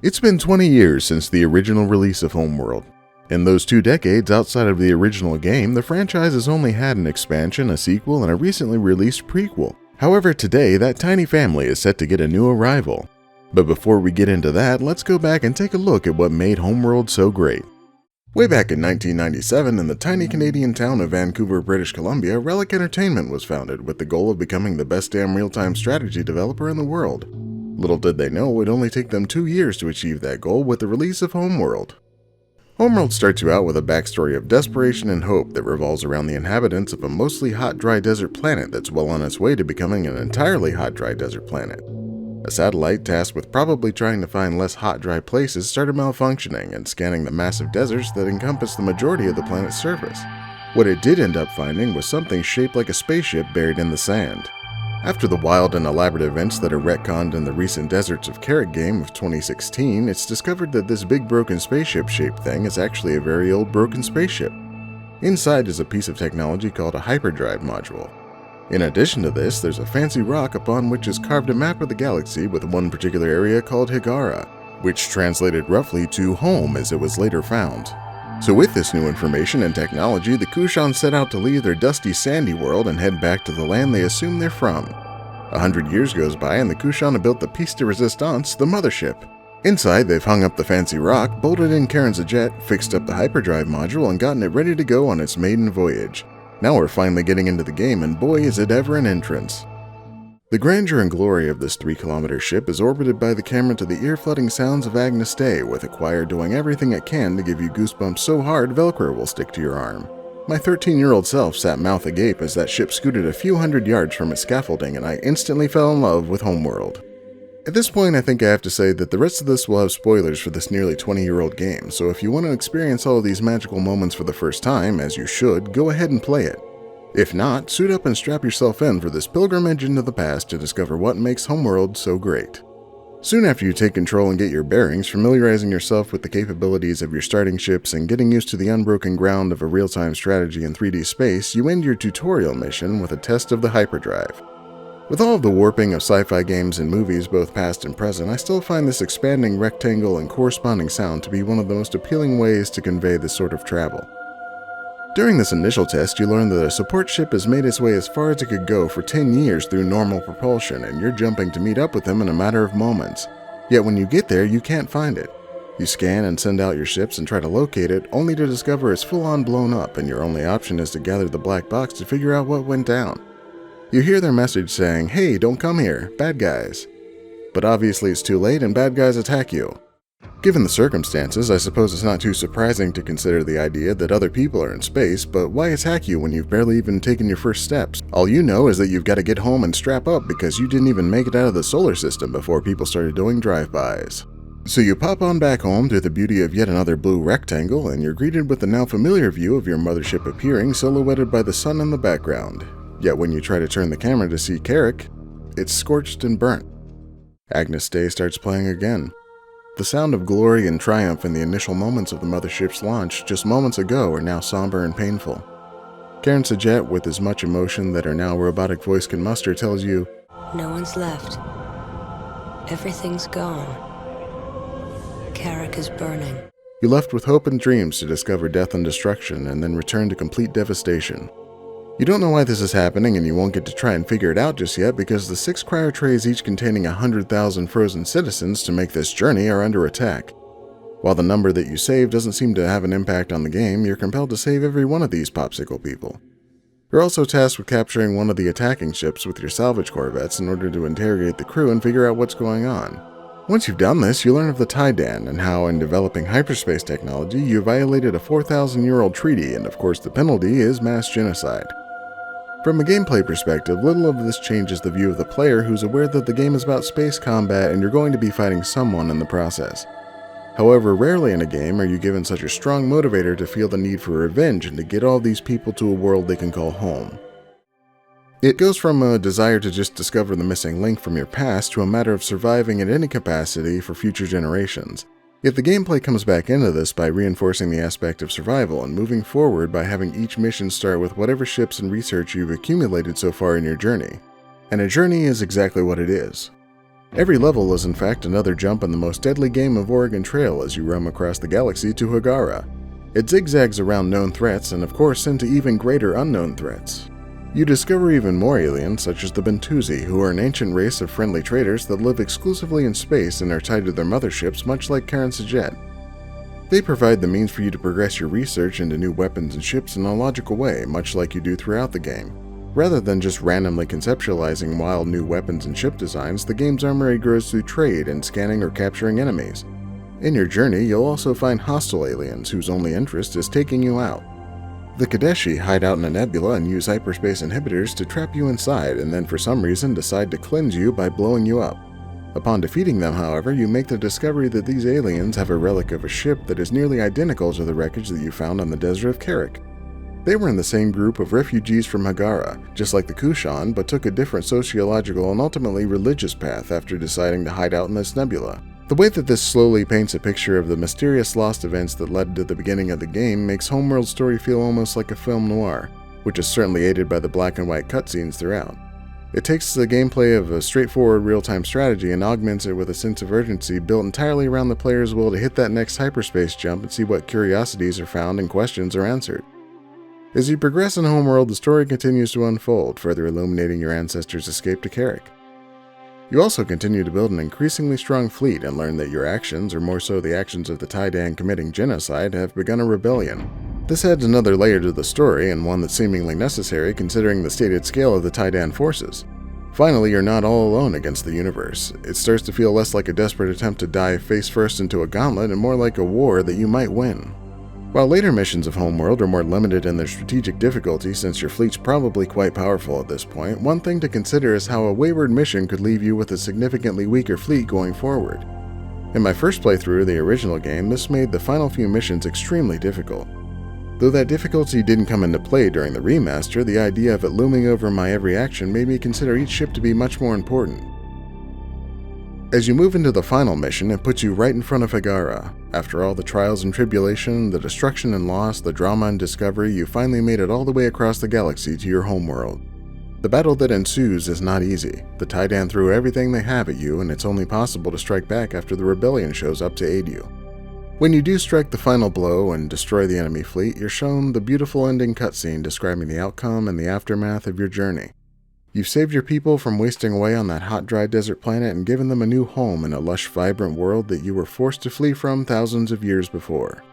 It's been 20 years since the original release of Homeworld. In those 2 decades outside of the original game, the franchise has only had an expansion, a sequel, and a recently released prequel. However, today, that tiny family is set to get a new arrival. But before we get into that, let's go back and take a look at what made Homeworld so great. Way back in 1997, in the tiny Canadian town of Vancouver, British Columbia, Relic Entertainment was founded with the goal of becoming the best damn real-time strategy developer in the world. Little did they know it would only take them 2 years to achieve that goal with the release of Homeworld. Homeworld starts you out with a backstory of desperation and hope that revolves around the inhabitants of a mostly hot, dry desert planet that's well on its way to becoming an entirely hot, dry desert planet. A satellite tasked with probably trying to find less hot, dry places started malfunctioning and scanning the massive deserts that encompass the majority of the planet's surface. What it did end up finding was something shaped like a spaceship buried in the sand. After the wild and elaborate events that are retconned in the recent Deserts of Carrick game of 2016, it's discovered that this big broken spaceship-shaped thing is actually a very old broken spaceship. Inside is a piece of technology called a hyperdrive module. In addition to this, there's a fancy rock upon which is carved a map of the galaxy with one particular area called Higara, which translated roughly to home as it was later found. So with this new information and technology, the Kushan set out to leave their dusty, sandy world and head back to the land they assume they're from. 100 years goes by and the Kushan have built the piece de resistance, the mothership. Inside, they've hung up the fancy rock, bolted in Karen's jet, fixed up the hyperdrive module, and gotten it ready to go on its maiden voyage. Now we're finally getting into the game, and boy is it ever an entrance. The grandeur and glory of this 3-kilometer ship is orbited by the camera to the ear-flooding sounds of Agnes Day, with a choir doing everything it can to give you goosebumps so hard Velcro will stick to your arm. My 13-year-old self sat mouth agape as that ship scooted a few hundred yards from its scaffolding, and I instantly fell in love with Homeworld. At this point, I think I have to say that the rest of this will have spoilers for this nearly 20-year-old game, so if you want to experience all of these magical moments for the first time, as you should, go ahead and play it. If not, suit up and strap yourself in for this pilgrimage into the past to discover what makes Homeworld so great. Soon after you take control and get your bearings, familiarizing yourself with the capabilities of your starting ships and getting used to the unbroken ground of a real-time strategy in 3D space, you end your tutorial mission with a test of the hyperdrive. With all of the warping of sci-fi games and movies, both past and present, I still find this expanding rectangle and corresponding sound to be one of the most appealing ways to convey this sort of travel. During this initial test, you learn that a support ship has made its way as far as it could go for 10 years through normal propulsion, and you're jumping to meet up with them in a matter of moments. Yet when you get there, you can't find it. You scan and send out your ships and try to locate it, only to discover it's full-on blown up, and your only option is to gather the black box to figure out what went down. You hear their message saying, "Hey, don't come here, bad guys." But obviously it's too late and bad guys attack you. Given the circumstances, I suppose it's not too surprising to consider the idea that other people are in space, but why attack you when you've barely even taken your first steps? All you know is that you've got to get home and strap up because you didn't even make it out of the solar system before people started doing drive-bys. So you pop on back home through the beauty of yet another blue rectangle, and you're greeted with the now familiar view of your mothership appearing silhouetted by the sun in the background. Yet when you try to turn the camera to see Carrick, it's scorched and burnt. Agnes Day starts playing again. The sound of glory and triumph in the initial moments of the mothership's launch just moments ago are now somber and painful. Karen Sajet, with as much emotion that her now robotic voice can muster, tells you, "No one's left. Everything's gone. Carrick is burning." You left with hope and dreams to discover death and destruction, and then return to complete devastation. You don't know why this is happening, and you won't get to try and figure it out just yet because the 6 cryo trays each containing 100,000 frozen citizens to make this journey are under attack. While the number that you save doesn't seem to have an impact on the game, you're compelled to save every one of these popsicle people. You're also tasked with capturing one of the attacking ships with your salvage corvettes in order to interrogate the crew and figure out what's going on. Once you've done this, you learn of the Taidan and how, in developing hyperspace technology, you violated a 4,000-year-old treaty, and of course the penalty is mass genocide. From a gameplay perspective, little of this changes the view of the player who's aware that the game is about space combat and you're going to be fighting someone in the process. However, rarely in a game are you given such a strong motivator to feel the need for revenge and to get all these people to a world they can call home. It goes from a desire to just discover the missing link from your past to a matter of surviving in any capacity for future generations. Yet the gameplay comes back into this by reinforcing the aspect of survival and moving forward by having each mission start with whatever ships and research you've accumulated so far in your journey. And a journey is exactly what it is. Every level is in fact another jump in the most deadly game of Oregon Trail as you roam across the galaxy to Hagara. It zigzags around known threats and of course into even greater unknown threats. You discover even more aliens such as the Bentusi, who are an ancient race of friendly traders that live exclusively in space and are tied to their motherships much like Karen Sajet. They provide the means for you to progress your research into new weapons and ships in a logical way, much like you do throughout the game. Rather than just randomly conceptualizing wild new weapons and ship designs, the game's armory grows through trade and scanning or capturing enemies. In your journey, you'll also find hostile aliens whose only interest is taking you out. The Kadeshi hide out in a nebula and use hyperspace inhibitors to trap you inside and then for some reason decide to cleanse you by blowing you up. Upon defeating them, however, you make the discovery that these aliens have a relic of a ship that is nearly identical to the wreckage that you found on the desert of Carrick. They were in the same group of refugees from Hagara, just like the Kushan, but took a different sociological and ultimately religious path after deciding to hide out in this nebula. The way that this slowly paints a picture of the mysterious lost events that led to the beginning of the game makes Homeworld's story feel almost like a film noir, which is certainly aided by the black and white cutscenes throughout. It takes the gameplay of a straightforward real-time strategy and augments it with a sense of urgency built entirely around the player's will to hit that next hyperspace jump and see what curiosities are found and questions are answered. As you progress in Homeworld, the story continues to unfold, further illuminating your ancestors' escape to Carrick. You also continue to build an increasingly strong fleet and learn that your actions, or more so the actions of the Taidan committing genocide, have begun a rebellion. This adds another layer to the story, and one that's seemingly necessary considering the stated scale of the Taidan forces. Finally, you're not all alone against the universe. It starts to feel less like a desperate attempt to dive face first into a gauntlet and more like a war that you might win. While later missions of Homeworld are more limited in their strategic difficulty since your fleet's probably quite powerful at this point, one thing to consider is how a wayward mission could leave you with a significantly weaker fleet going forward. In my first playthrough of the original game, this made the final few missions extremely difficult. Though that difficulty didn't come into play during the remaster, the idea of it looming over my every action made me consider each ship to be much more important. As you move into the final mission, it puts you right in front of Hagara. After all the trials and tribulation, the destruction and loss, the drama and discovery, you finally made it all the way across the galaxy to your homeworld. The battle that ensues is not easy. The Taidan threw everything they have at you, and it's only possible to strike back after the rebellion shows up to aid you. When you do strike the final blow and destroy the enemy fleet, you're shown the beautiful ending cutscene describing the outcome and the aftermath of your journey. You've saved your people from wasting away on that hot, dry desert planet and given them a new home in a lush, vibrant world that you were forced to flee from thousands of years before.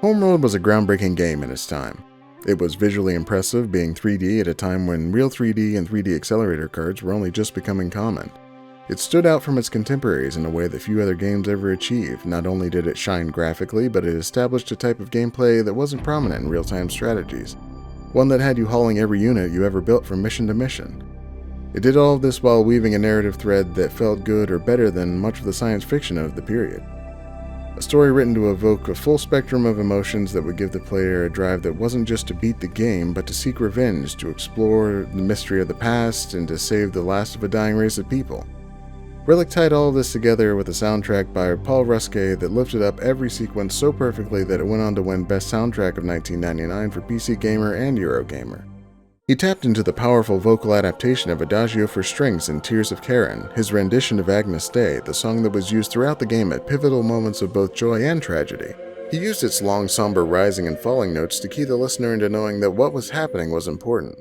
Homeworld was a groundbreaking game in its time. It was visually impressive, being 3D at a time when real 3D and 3D accelerator cards were only just becoming common. It stood out from its contemporaries in a way that few other games ever achieved. Not only did it shine graphically, but it established a type of gameplay that wasn't prominent in real-time strategies. One that had you hauling every unit you ever built from mission to mission. It did all of this while weaving a narrative thread that felt good or better than much of the science fiction of the period. A story written to evoke a full spectrum of emotions that would give the player a drive that wasn't just to beat the game, but to seek revenge, to explore the mystery of the past, and to save the last of a dying race of people. Relic tied all of this together with a soundtrack by Paul Ruskay that lifted up every sequence so perfectly that it went on to win Best Soundtrack of 1999 for PC Gamer and Eurogamer. He tapped into the powerful vocal adaptation of Adagio for Strings in Tears of Karen, his rendition of Agnus Dei, the song that was used throughout the game at pivotal moments of both joy and tragedy. He used its long, somber rising and falling notes to key the listener into knowing that what was happening was important.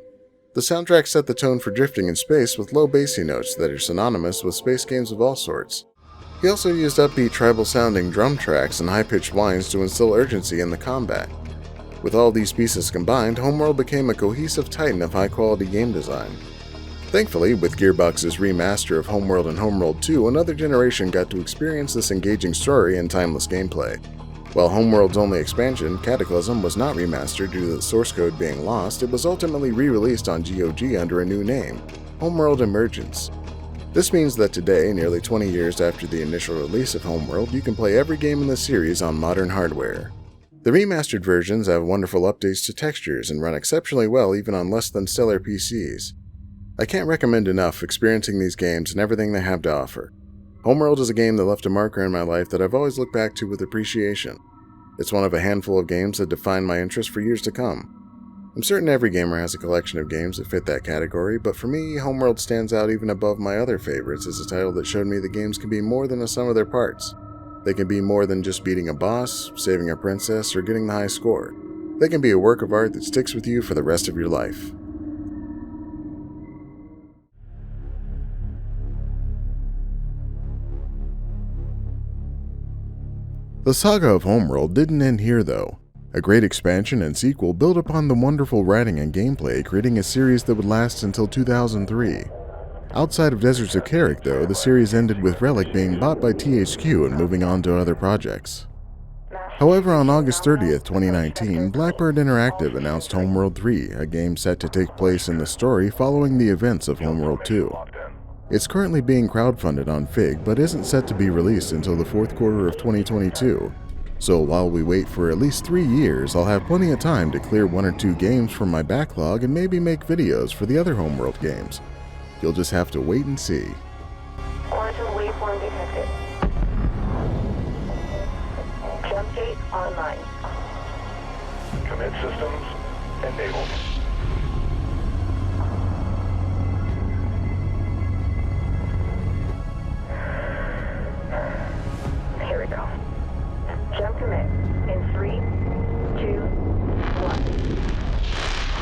The soundtrack set the tone for drifting in space with low bassy notes that are synonymous with space games of all sorts. He also used upbeat tribal-sounding drum tracks and high-pitched whines to instill urgency in the combat. With all these pieces combined, Homeworld became a cohesive titan of high-quality game design. Thankfully, with Gearbox's remaster of Homeworld and Homeworld 2, another generation got to experience this engaging story and timeless gameplay. While Homeworld's only expansion, Cataclysm, was not remastered due to the source code being lost, it was ultimately re-released on GOG under a new name, Homeworld Emergence. This means that today, nearly 20 years after the initial release of Homeworld, you can play every game in the series on modern hardware. The remastered versions have wonderful updates to textures and run exceptionally well even on less than stellar PCs. I can't recommend enough experiencing these games and everything they have to offer. Homeworld is a game that left a marker in my life that I've always looked back to with appreciation. It's one of a handful of games that define my interest for years to come. I'm certain every gamer has a collection of games that fit that category, but for me, Homeworld stands out even above my other favorites as a title that showed me that games can be more than a sum of their parts. They can be more than just beating a boss, saving a princess, or getting the high score. They can be a work of art that sticks with you for the rest of your life. The saga of Homeworld didn't end here though. A great expansion and sequel built upon the wonderful writing and gameplay, creating a series that would last until 2003. Outside of Deserts of Carrick though, the series ended with Relic being bought by THQ and moving on to other projects. However, on August 30th, 2019, Blackbird Interactive announced Homeworld 3, a game set to take place in the story following the events of Homeworld 2. It's currently being crowdfunded on Fig, but isn't set to be released until the fourth quarter of 2022. So while we wait for at least 3 years, I'll have plenty of time to clear 1 or 2 games from my backlog and maybe make videos for the other Homeworld games. You'll just have to wait and see. Quantum waveform detected. Jump gate online. Commit systems enabled.